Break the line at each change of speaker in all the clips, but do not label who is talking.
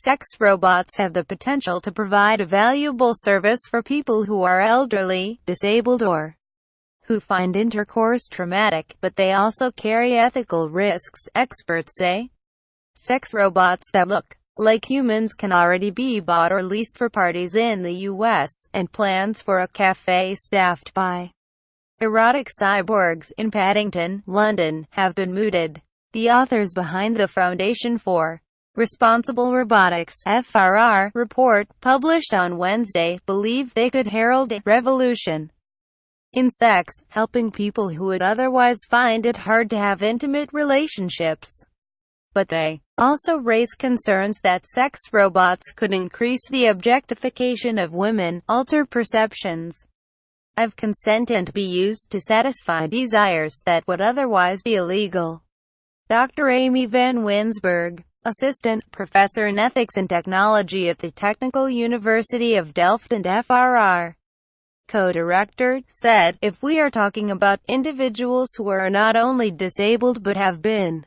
Sex robots have the potential to provide a valuable service for people who are elderly, disabled, or who find intercourse traumatic, but they also carry ethical risks, experts say. Sex robots that look like humans can already be bought or leased for parties in the US, and plans for a cafe staffed by erotic cyborgs in Paddington, London, have been mooted. The authors behind the Foundation for Responsible Robotics (FRR) report, published on Wednesday, believe they could herald a revolution in sex, helping people who would otherwise find it hard to have intimate relationships. But they also raise concerns that sex robots could increase the objectification of women, alter perceptions of consent, and be used to satisfy desires that would otherwise be illegal. Dr. Amy Van Winsberg, assistant professor in ethics and technology at the Technical University of Delft and FRR co-director, said, "If we are talking about individuals who are not only disabled but have been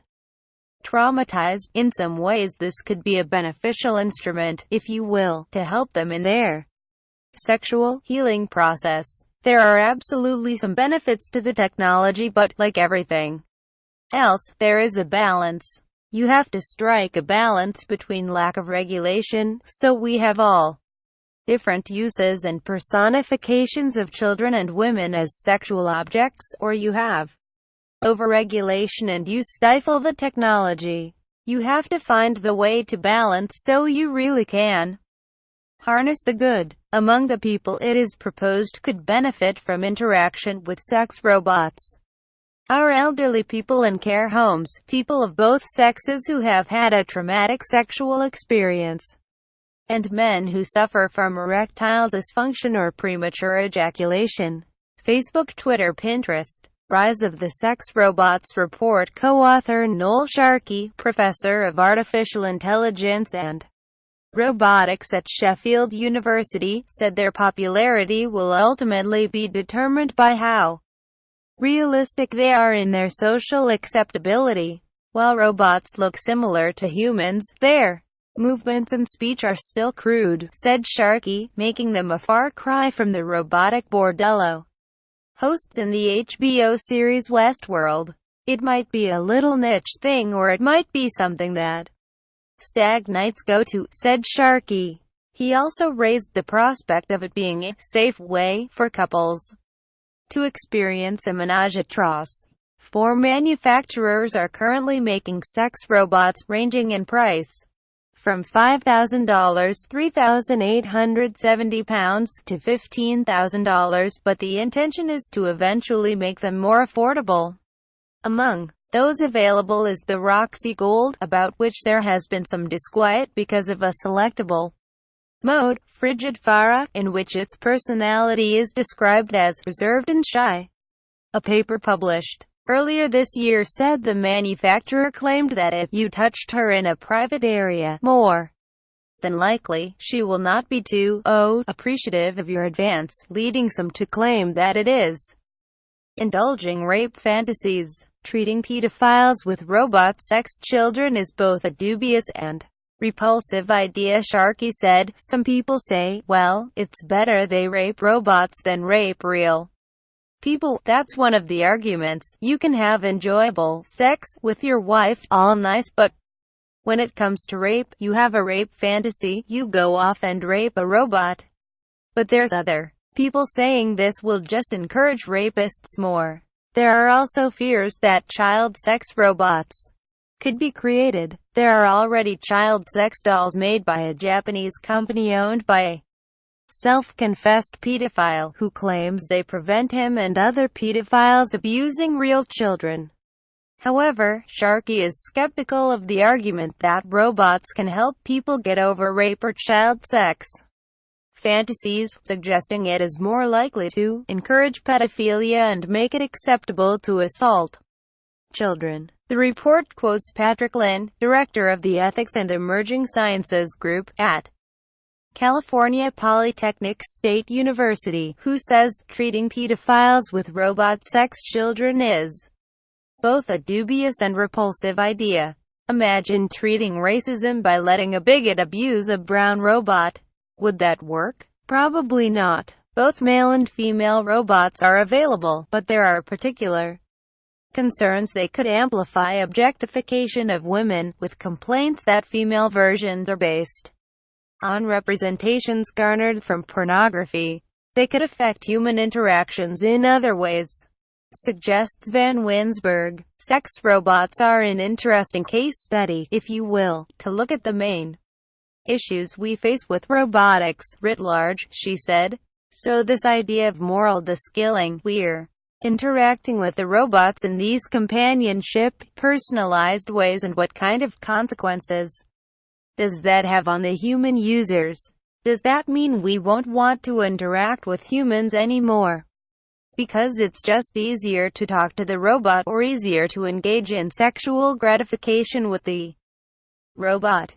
traumatized in some ways, this could be a beneficial instrument, if you will, to help them in their sexual healing process." There are absolutely some benefits to the technology, but, like everything else, there is a balance. You have to strike a balance between lack of regulation, so we have all different uses and personifications of children and women as sexual objects, or you have overregulation and you stifle the technology. You have to find the way to balance so you really can harness the good. Among the people it is proposed could benefit from interaction with sex robots are elderly people in care homes, people of both sexes who have had a traumatic sexual experience, and men who suffer from erectile dysfunction or premature ejaculation. Facebook, Twitter, Pinterest. Rise of the Sex Robots report co-author Noel Sharkey, professor of artificial intelligence and robotics at Sheffield University, said their popularity will ultimately be determined by how realistic they are in their social acceptability. While robots look similar to humans, their movements and speech are still crude, said Sharkey, making them a far cry from the robotic bordello hosts in the HBO series Westworld. It might be a little niche thing, or it might be something that stag nights go to, said Sharkey. He also raised the prospect of it being a safe way for couples to experience a menage a trois. 4 manufacturers are currently making sex robots, ranging in price from $5,000 £3,870 to $15,000, but the intention is to eventually make them more affordable. Among those available is the Roxy Gold, about which there has been some disquiet because of a selectable mode, Frigid Farah, in which its personality is described as reserved and shy. A paper published earlier this year said the manufacturer claimed that if you touched her in a private area, more than likely, she will not be too appreciative of your advance, leading some to claim that it is indulging rape fantasies. Treating pedophiles with robot sex children is both a dubious and repulsive idea, Sharkey said. Some people say, well, it's better they rape robots than rape real people. That's one of the arguments. You can have enjoyable sex with your wife, all nice, but when it comes to rape, you have a rape fantasy, you go off and rape a robot. But there's other people saying this will just encourage rapists more. There are also fears that child sex robots could be created. There are already child sex dolls made by a Japanese company owned by a self-confessed pedophile, who claims they prevent him and other pedophiles abusing real children. However, Sharkey is skeptical of the argument that robots can help people get over rape or child sex fantasies, suggesting it is more likely to encourage pedophilia and make it acceptable to assault children. The report quotes Patrick Lynn, director of the Ethics and Emerging Sciences Group at California Polytechnic State University, who says treating pedophiles with robot sex children is both a dubious and repulsive idea. Imagine treating racism by letting a bigot abuse a brown robot. Would that work? Probably not. Both male and female robots are available, but there are particular concerns they could amplify objectification of women, with complaints that female versions are based on representations garnered from pornography. They could affect human interactions in other ways, suggests Van Winsberg. Sex robots are an interesting case study, if you will, to look at the main issues we face with robotics, writ large, she said. So this idea of moral deskilling, we're interacting with the robots in these companionship, personalized ways, and what kind of consequences does that have on the human users? Does that mean we won't want to interact with humans anymore because it's just easier to talk to the robot, or easier to engage in sexual gratification with the robot?